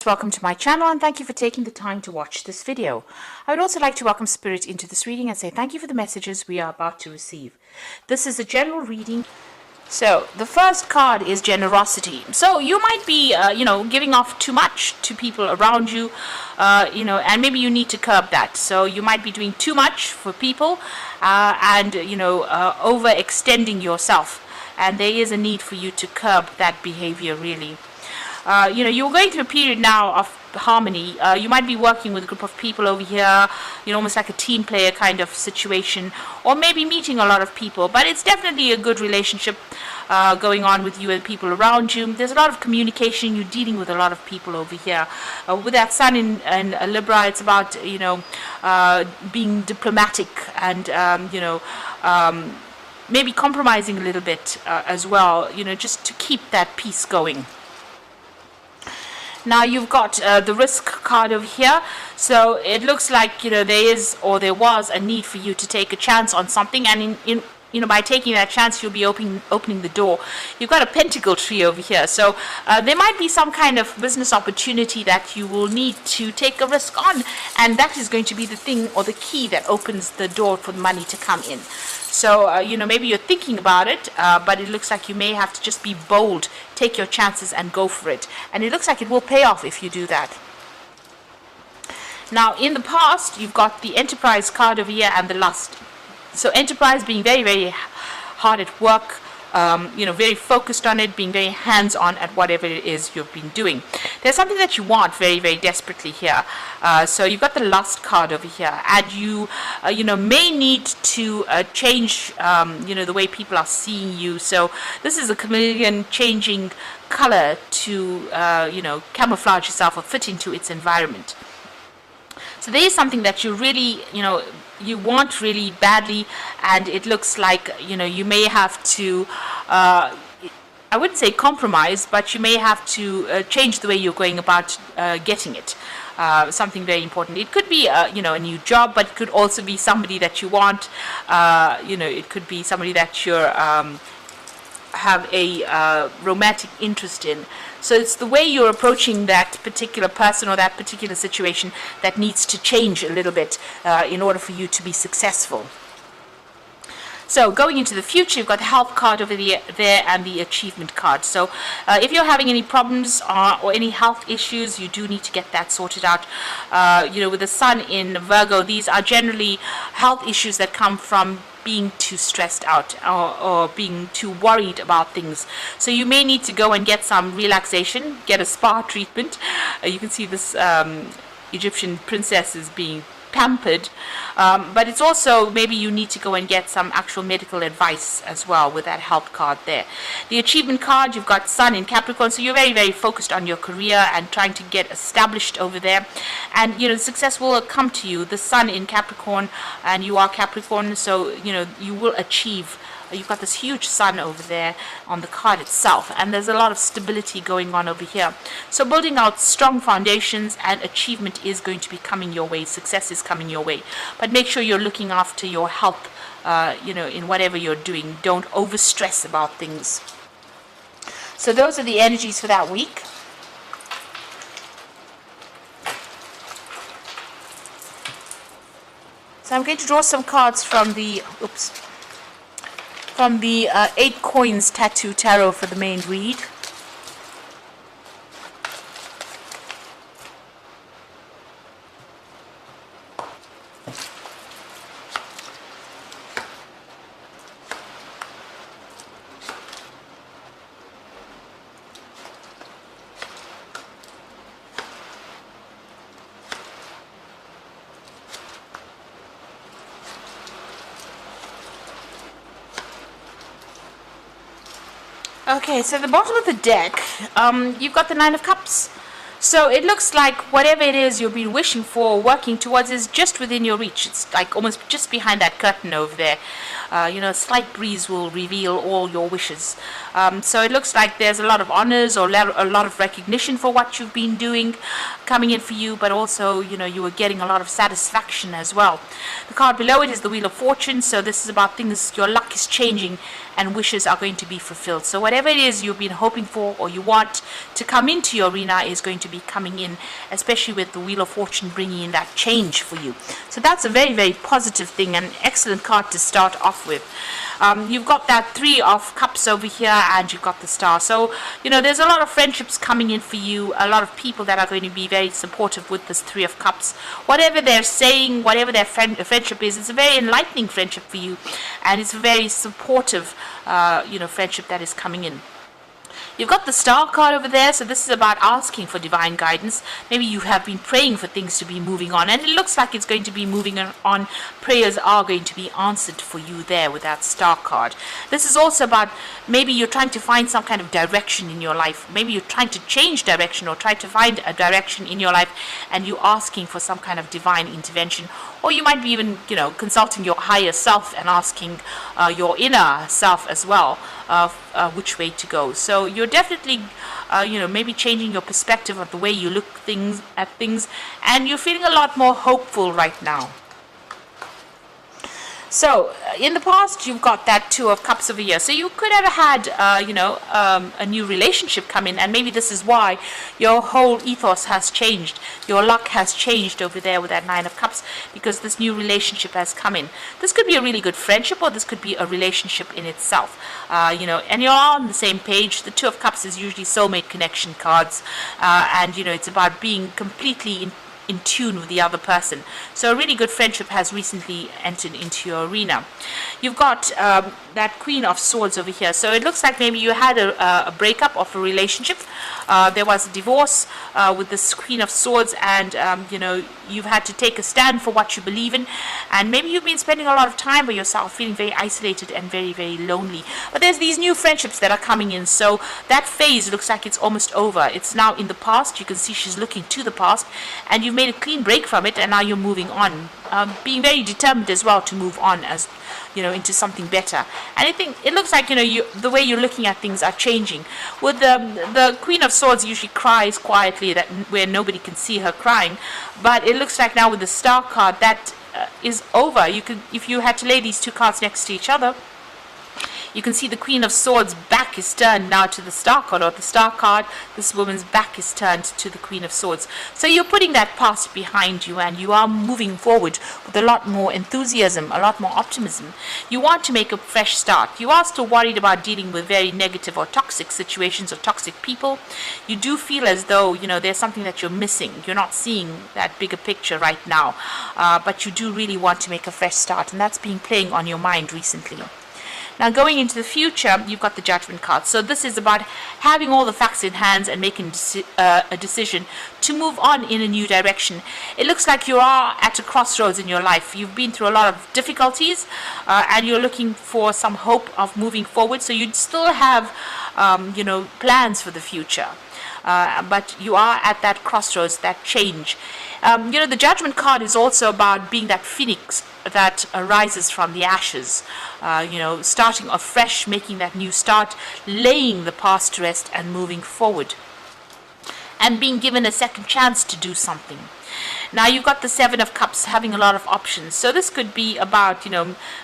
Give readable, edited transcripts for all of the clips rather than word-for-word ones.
Welcome to my channel and thank you for taking the time to watch this video. I would also like to welcome Spirit into this reading and say thank you for the messages we are about to receive. This is a general reading. So the first card is generosity. So you might be, giving off too much to people around you, and maybe you need to curb that. So you might be doing too much for people and overextending yourself. And there is a need for you to curb that behavior really. You're going through a period now of harmony. You might be working with a group of people over here, almost like a team player kind of situation, or maybe meeting a lot of people, but it's definitely a good relationship going on with you and people around you. There's a lot of communication. You're dealing with a lot of people over here. With that sun in Libra, it's about, being diplomatic and, maybe compromising a little bit as well, just to keep that peace going. Now you've got the risk card over here. So it looks like, there was a need for you to take a chance on something, and by taking that chance, you'll be opening the door. You've got a pentacle tree over here. So there might be some kind of business opportunity that you will need to take a risk on, and that is going to be the thing or the key that opens the door for the money to come in. So, maybe you're thinking about it, but it looks like you may have to just be bold, take your chances and go for it. And it looks like it will pay off if you do that. Now, in the past, you've got the Enterprise card over here and the Lust. So Enterprise being very, very hard at work, very focused on it, being very hands-on at whatever it is you've been doing. There's something that you want very, very desperately here. So you've got the Lust card over here, and you, may need to change, the way people are seeing you. So this is a chameleon changing color to, camouflage yourself or fit into its environment. So there is something that you really, you want really badly, and it looks like, you may have to, I wouldn't say compromise, but you may have to change the way you're going about getting it. Something very important. It could be, a new job, but it could also be somebody that you want. It could be somebody that you're have a romantic interest in. So it's the way you're approaching that particular person or that particular situation that needs to change a little bit in order for you to be successful. So going into the future, you've got the health card over there and the achievement card. So if you're having any problems or any health issues, you do need to get that sorted out. With the sun in Virgo, these are generally health issues that come from being too stressed out or being too worried about things. So you may need to go and get some relaxation, get a spa treatment. You can see this Egyptian princess is being pampered, but it's also maybe you need to go and get some actual medical advice as well with that health card there. The achievement card, you've got sun in Capricorn, so you're very, very focused on your career and trying to get established over there, and success will come to you. The sun in Capricorn, and you are Capricorn, so you will achieve. You've got this huge sun over there on the card itself, and there's a lot of stability going on over here. So building out strong foundations, and achievement is going to be coming your way. Success is coming your way. But make sure you're looking after your health, in whatever you're doing. Don't overstress about things. So those are the energies for that week. So I'm going to draw some cards from the, from the 8 Coins Tattoo Tarot for the main read. Okay, so the bottom of the deck, you've got the 9 of Cups. So it looks like whatever it is you've been wishing for, working towards, is just within your reach. It's like almost just behind that curtain over there. A slight breeze will reveal all your wishes. So it looks like there's a lot of honors or a lot of recognition for what you've been doing coming in for you, but also, you are getting a lot of satisfaction as well. The card below it is the Wheel of Fortune, so this is about things, your luck is changing and wishes are going to be fulfilled. So whatever it is you've been hoping for or you want to come into your arena is going to be coming in, especially with the Wheel of Fortune bringing in that change for you. So that's a very, very positive thing, and an excellent card to start off with. You've got that Three of Cups over here, and you've got the Star. So, there's a lot of friendships coming in for you, a lot of people that are going to be very supportive with this Three of Cups. Whatever they're saying, whatever their friendship is, it's a very enlightening friendship for you, and it's a very supportive, friendship that is coming in. You've got the Star card over there, so this is about asking for divine guidance. Maybe you have been praying for things to be moving on, and it looks like it's going to be moving on. Prayers are going to be answered for you there with that Star card. This is also about maybe you're trying to find some kind of direction in your life. Maybe you're trying to change direction or try to find a direction in your life, and you're asking for some kind of divine intervention. Or you might be even, consulting your higher self and asking your inner self as well which way to go. So you're definitely, maybe changing your perspective of the way you look at things, and you're feeling a lot more hopeful right now. So, in the past, you've got that Two of Cups over here. So you could have had, a new relationship come in, and maybe this is why your whole ethos has changed. Your luck has changed over there with that Nine of Cups, because this new relationship has come in. This could be a really good friendship, or this could be a relationship in itself. And you're all on the same page. The Two of Cups is usually soulmate connection cards, and, it's about being completely in tune with the other person. So a really good friendship has recently entered into your arena. You've got that Queen of Swords over here. So it looks like maybe you had a breakup of a relationship. There was a divorce with this Queen of Swords, and you've had to take a stand for what you believe in, and maybe you've been spending a lot of time by yourself, feeling very isolated and very, very lonely. But there's these new friendships that are coming in, so that phase looks like it's almost over. It's now in the past. You can see she's looking to the past, and you've made a clean break from it, and now you're moving on, being very determined as well to move on as into something better. And I think it looks like the way you're looking at things are changing. With the Queen of Swords usually cries quietly, that where nobody can see her crying, but it looks like now with the Star card that is over. You could, if you had to lay these two cards next to each other, you can see the Queen of Swords' back is turned now to the Star card, or the Star card, this woman's back is turned to the Queen of Swords. So you're putting that past behind you, and you are moving forward with a lot more enthusiasm, a lot more optimism. You want to make a fresh start. You are still worried about dealing with very negative or toxic situations or toxic people. You do feel as though, there's something that you're missing. You're not seeing that bigger picture right now, but you do really want to make a fresh start, and that's been playing on your mind recently. Now, going into the future, you've got the Judgment card. So this is about having all the facts in hand and making a decision to move on in a new direction. It looks like you are at a crossroads in your life. You've been through a lot of difficulties, and you're looking for some hope of moving forward. So you still have, plans for the future. But you are at that crossroads, that change. The Judgment card is also about being that phoenix that arises from the ashes, starting afresh, making that new start, laying the past to rest and moving forward, and being given a second chance to do something. Now you've got the Seven of Cups, having a lot of options. So this could be about,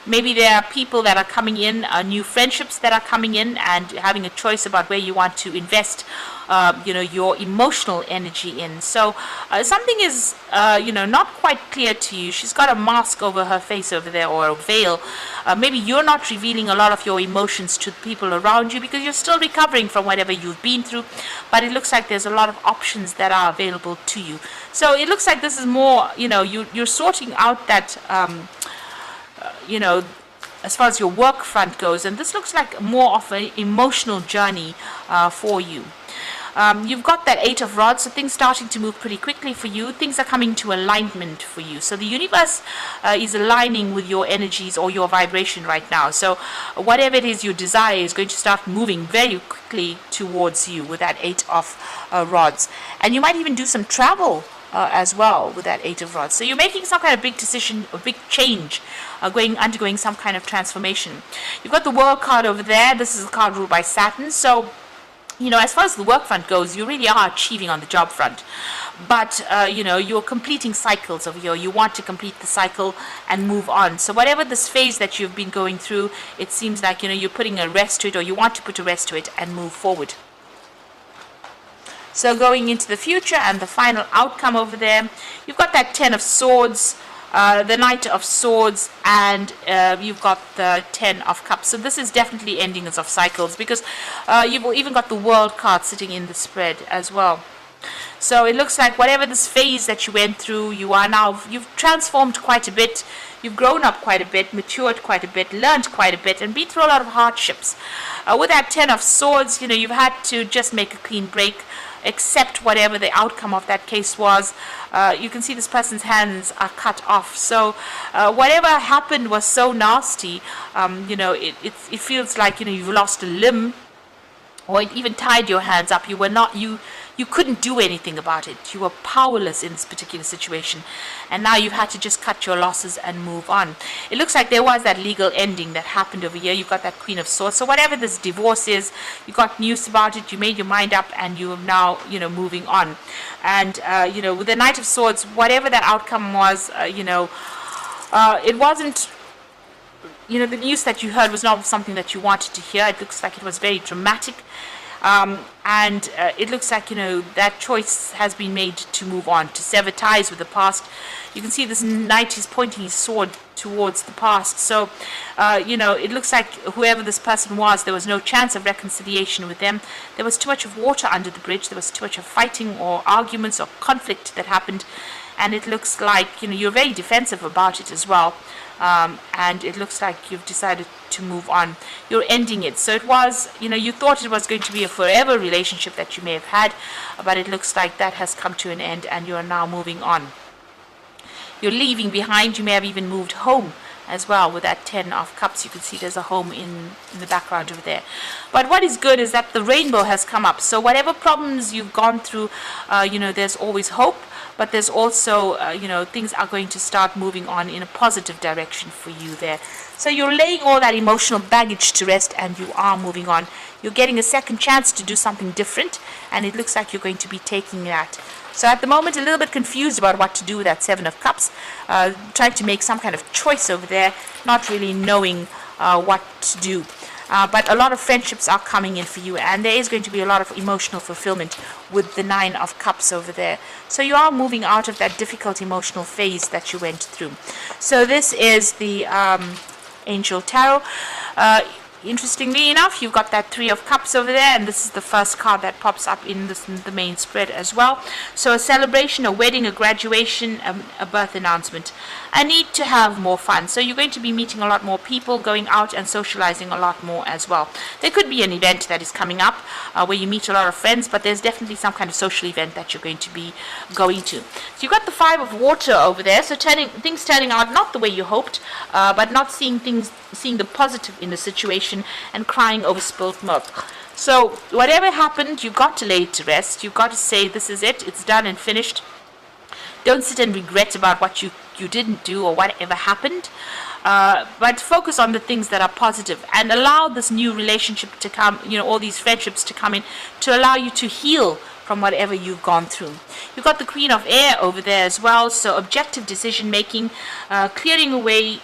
maybe there are people that are coming in, new friendships that are coming in, and having a choice about where you want to invest, your emotional energy in. So something is, not quite clear to you. She's got a mask over her face over there, or a veil. Maybe you're not revealing a lot of your emotions to the people around you because you're still recovering from whatever you've been through. But it looks like there's a lot of options that are available to you. So it looks like this is more, you're sorting out that, as far as your work front goes, and this looks like more of an emotional journey for you. You've got that Eight of Rods, so things starting to move pretty quickly for you. Things are coming to alignment for you. So the universe is aligning with your energies or your vibration right now. So whatever it is you desire is going to start moving very quickly towards you with that Eight of Rods. And you might even do some travel as well with that Eight of Rods. So you're making some kind of big decision, a big change, undergoing some kind of transformation. You've got the World card over there. This is a card ruled by Saturn. So, as far as the work front goes, you really are achieving on the job front. But, you're completing cycles over here. You want to complete the cycle and move on. So whatever this phase that you've been going through, it seems like, you're putting a rest to it, or you want to put a rest to it and move forward. So going into the future and the final outcome over there, you've got that Ten of Swords, the Knight of Swords, and you've got the Ten of Cups. So this is definitely endings of cycles, because you've even got the World card sitting in the spread as well. So it looks like whatever this phase that you went through, you've transformed quite a bit, you've grown up quite a bit, matured quite a bit, learned quite a bit, and been through a lot of hardships. With that Ten of Swords, you've had to just make a clean break, accept whatever the outcome of that case was. You can see this person's hands are cut off. So whatever happened was so nasty. It feels like you've lost a limb, or it even tied your hands up. You couldn't do anything about it. You were powerless in this particular situation, and now you've had to just cut your losses and move on. It looks like there was that legal ending that happened over here. You've got that Queen of Swords. So whatever this divorce is, you got news about it, you made your mind up, and you're now, moving on. And, with the Knight of Swords, whatever that outcome was, it wasn't, the news that you heard was not something that you wanted to hear. It looks like it was very dramatic. And it looks like, that choice has been made to move on, to sever ties with the past. You can see this knight is pointing his sword towards the past. So, it looks like whoever this person was, there was no chance of reconciliation with them. There was too much of water under the bridge. There was too much of fighting or arguments or conflict that happened. And it looks like, you're very defensive about it as well. And it looks like you've decided to move on. You're ending it. So it was, you thought it was going to be a forever relationship that you may have had, but it looks like that has come to an end, and you are now moving on. You're leaving behind. You may have even moved home as well with that Ten of Cups. You can see there's a home in the background over there. But what is good is that the rainbow has come up. So whatever problems you've gone through, there's always hope. But there's also, things are going to start moving on in a positive direction for you there. So you're laying all that emotional baggage to rest, and you are moving on. You're getting a second chance to do something different, and it looks like you're going to be taking that. So at the moment, a little bit confused about what to do with that Seven of Cups, trying to make some kind of choice over there, not really knowing what to do. But a lot of friendships are coming in for you, and there is going to be a lot of emotional fulfillment with the Nine of Cups over there. So you are moving out of that difficult emotional phase that you went through. So this is the Angel Tarot. Interestingly enough, you've got that Three of Cups over there, and this is the first card that pops up in the main spread as well. So a celebration, a wedding, a graduation, a birth announcement. A need to have more fun. So you're going to be meeting a lot more people, going out and socializing a lot more as well. There could be an event that is coming up where you meet a lot of friends, but there's definitely some kind of social event that you're going to be going to. So you've got the Five of Water over there, so things turning out not the way you hoped, but not seeing the positive in the situation, and crying over spilt milk. So whatever happened, you've got to lay it to rest. You've got to say, this is it, it's done and finished. Don't sit and regret about what you didn't do or whatever happened, but focus on the things that are positive, and allow this new relationship to come, all these friendships to come in, to allow you to heal from whatever you've gone through. You've got the Queen of Air over there as well, so objective decision making, clearing away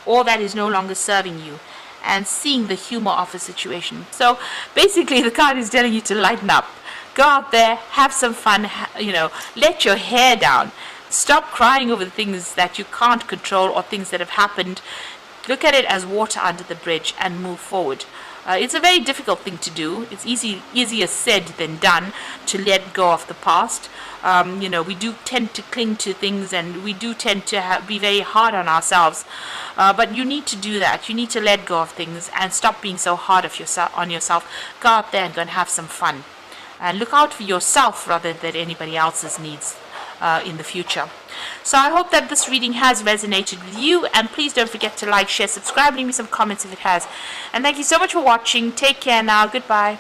all that is no longer serving you, and seeing the humor of a situation. So basically the card is telling you to lighten up. Go out there, have some fun, let your hair down. Stop crying over the things that you can't control or things that have happened. Look at it as water under the bridge and move forward. It's a very difficult thing to do. It's easier said than done to let go of the past. We do tend to cling to things, and we do tend to be very hard on ourselves. But you need to do that. You need to let go of things and stop being so hard on yourself. Go out there and go and have some fun. And look out for yourself rather than anybody else's needs in the future. So I hope that this reading has resonated with you, and please don't forget to like, share, subscribe, leave me some comments if it has. And thank you so much for watching. Take care now. Goodbye.